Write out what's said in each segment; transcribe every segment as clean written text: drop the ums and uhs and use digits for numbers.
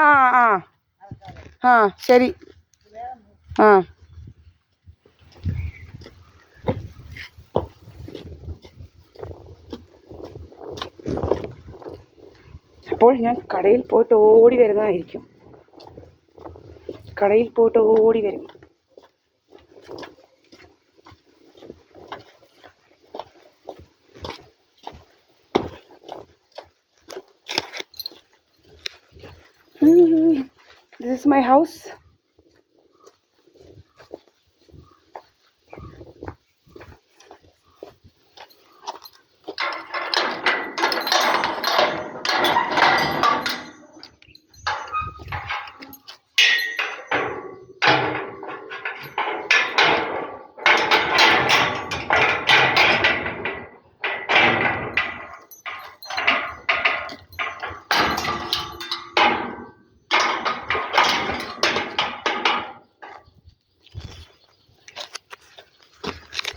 ആ ആ ആ ശരി. ആ അപ്പോൾ ഞാൻ കടയിൽ പോയിട്ട് ഓടി വരുന്നതായിരിക്കും. കടയിൽ പോയിട്ട് ഓടി വരും. This is my house.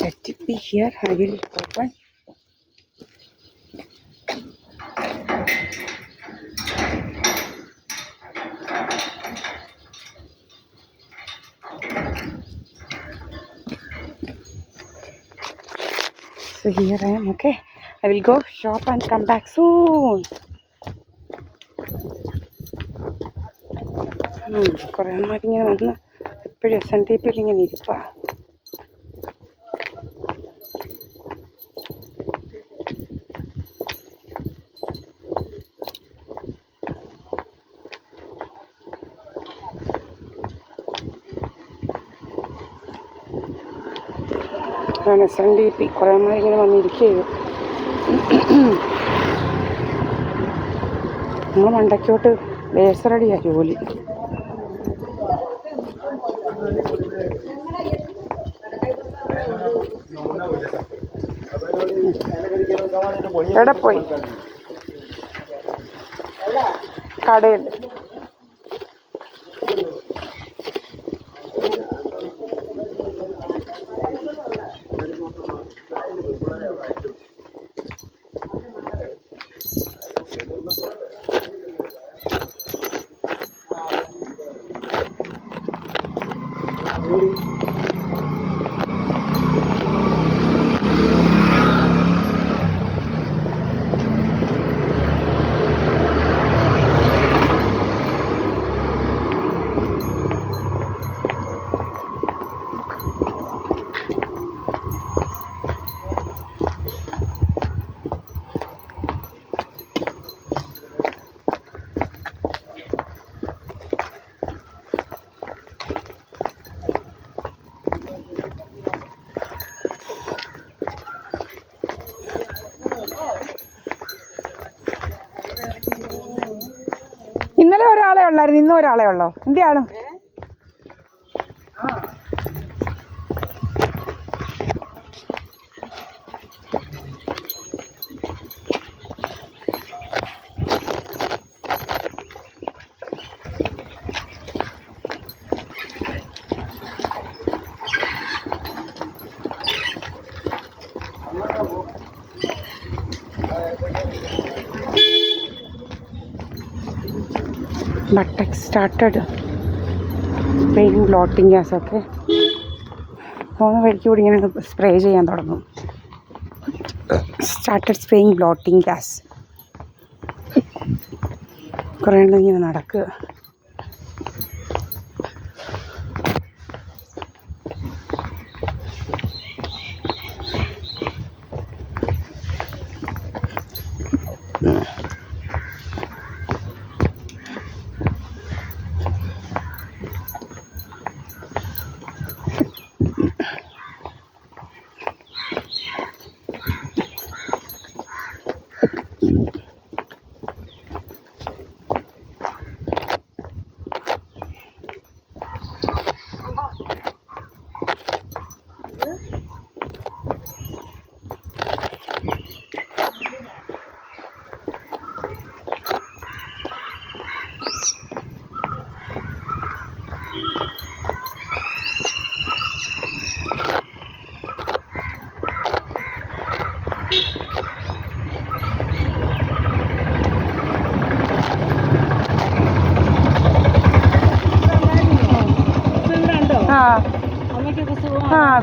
Let it be here. I will open. So here I am. Okay, I will go shop and come back soon. കുറേ ഇങ്ങനെ വന്ന് എപ്പോഴും SNDP ഇങ്ങനെ ഇരിപ്പാ. SNDP കുറേ ഇങ്ങനെ വന്നിരിക്കുകയോ നമ്മൾ മണ്ടയ്ക്കോട്ട് ലേസറടിയാ ജോലി. എവിടെ പോയി? കടയിൽ. ഇന്നലെ ഒരാളെ ഉള്ളായിരുന്നു, ഇന്നും ഒരാളെ ഉള്ളോ? എന്തിയാണ്? Buttex started spraying blotting gas. Okay, പോകുന്ന വഴിക്ക് കൂടി ഇങ്ങനെ സ്പ്രേ ചെയ്യാൻ തുടങ്ങും. Started spraying bloating gas. കുറേ എണ്ണം ഇങ്ങനെ നടക്കുക.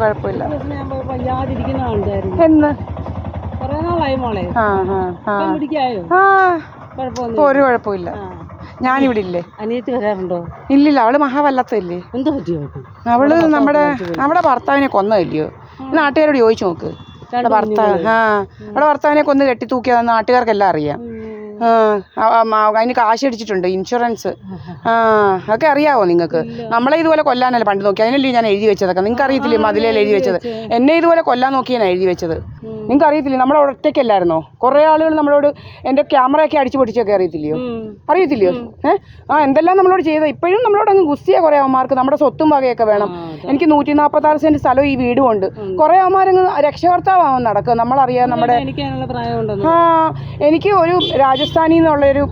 കുഴപ്പമില്ല. ഞാൻ വയ്യാതിരിക്കുന്ന ആളുണ്ടായിരുന്നു എന്ന് കുറെ നാളായി മോളെ. പിടിക്കായോ? ഒരു കുഴപ്പമില്ല. ഞാനിവിടെ ഇല്ലേ? അനിയത്തി വരാറുണ്ടോ? ഇല്ലില്ല, അവള് മഹാവല്ലത്തല്ലേ. എന്താ പറ്റിയോ? അവള് നമ്മുടെ ഭർത്താവിനെ കൊന്നതല്ലയോ? നാട്ടുകാരോട് ചോദിച്ചു നോക്ക്. അവളുടെ ഭർത്താവിനെ കൊന്ന് കെട്ടി തൂക്കിയതെന്ന് നാട്ടുകാർക്കെല്ലാം അറിയാം. അതിന് കാശ് അടിച്ചിട്ടുണ്ട്, ഇൻഷുറൻസ്. അതൊക്കെ അറിയാവോ നിങ്ങൾക്ക്? നമ്മളെ ഇതുപോലെ കൊല്ലാനല്ലേ പണ്ട് നോക്കി, അതിനല്ലേ ഞാൻ എഴുതി വെച്ചതൊക്കെ. നിങ്ങൾക്ക് അറിയത്തില്ലേ? മതിലേൽ എഴുതി വെച്ചത് എന്നെ ഇതുപോലെ കൊല്ലാൻ നോക്കിയാണ് എഴുതി വെച്ചത്. നിങ്ങൾക്ക് അറിയത്തില്ലേ? നമ്മൾ ഒറ്റയ്ക്കല്ലായിരുന്നോ? കുറേ ആളുകൾ നമ്മളോട് എൻ്റെ ക്യാമറയൊക്കെ അടിച്ചു പൊട്ടിച്ചൊക്കെ അറിയത്തില്ലയോ? എന്തെല്ലാം നമ്മളോട് ചെയ്തത്. ഇപ്പോഴും നമ്മളോട് അങ്ങ് ഗുസ്തിയാ കുറേ അവന്മാർക്ക്. നമ്മുടെ സ്വത്തും വകയൊക്കെ വേണം. എനിക്ക് 146 സെന്റ് സ്ഥലവും ഈ വീടും ഉണ്ട്. കുറേ അവന്മാരങ്ങ് രക്ഷകർത്താവാൻ നടക്കുക. നമ്മളറിയാം നമ്മുടെ എനിക്ക് ഒരു രാജസ്ഥാനിൽ നിന്നുള്ളൊരു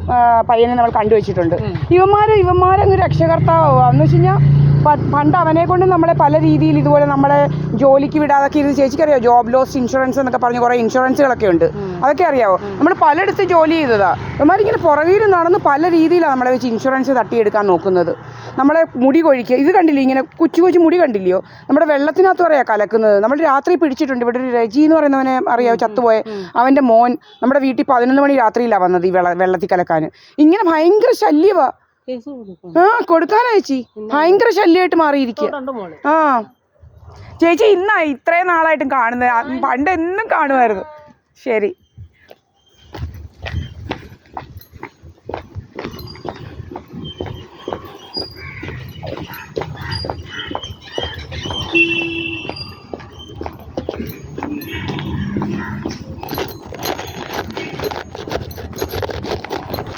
പയ്യനെ നമ്മൾ കണ്ടുവച്ചിട്ടുണ്ട്. ഇവന്മാരങ്ങ് രക്ഷകർത്താവുക എന്ന് വെച്ച് കഴിഞ്ഞാൽ പണ്ട് അവനെ കൊണ്ട് നമ്മളെ പല രീതിയിൽ ഇതുപോലെ നമ്മളെ ജോലിക്ക് വിടാതൊക്കെ ഇരുന്ന്. ചേച്ചിക്കറിയാമോ ജോബ് ലോസ് ഇൻഷുറൻസ് എന്നൊക്കെ പറഞ്ഞ് കുറേ ഇൻഷുറൻസുകളൊക്കെ ഉണ്ട്. അതൊക്കെ അറിയാമോ? നമ്മൾ പലയിടത്ത് ജോലി ചെയ്തതാ. ഇവന്മാരിങ്ങനെ പുറകിൽ നടന്ന് പല രീതിയിലാണ് നമ്മളെ വെച്ച് ഇൻഷുറൻസ് തട്ടിയെടുക്കാൻ നോക്കുന്നത്. നമ്മളെ മുടി കൊഴിക്കുക, ഇത് കണ്ടില്ലേ? ഇങ്ങനെ കൊച്ചു കൊച്ചു മുടി കണ്ടില്ലയോ? നമ്മുടെ വെള്ളത്തിനകത്ത് പറയാ കലക്കുന്നത്. നമ്മൾ രാത്രി പിടിച്ചിട്ടുണ്ട്. ഇവിടെ ഒരു രജി എന്ന് പറയുന്നവനെ അറിയാമോ? ചത്തുപോയ അവൻ്റെ മോൻ നമ്മുടെ വീട്ടിൽ 11 മണി രാത്രിയിലാണ് വന്നത് ഈ വെള്ളത്തിൽ കലക്കാൻ. ഇങ്ങനെ ഭയങ്കര ശല്യവാ. കൊടുക്കാനാ ചേച്ചി? ഭയങ്കര ശല്യമായിട്ട് മാറിയിരിക്കുക. ചേച്ചി ഇന്നാ ഇത്രയും നാളായിട്ടും കാണുന്നത്. പണ്ട് എന്നും കാണുമായിരുന്നു. ശരി.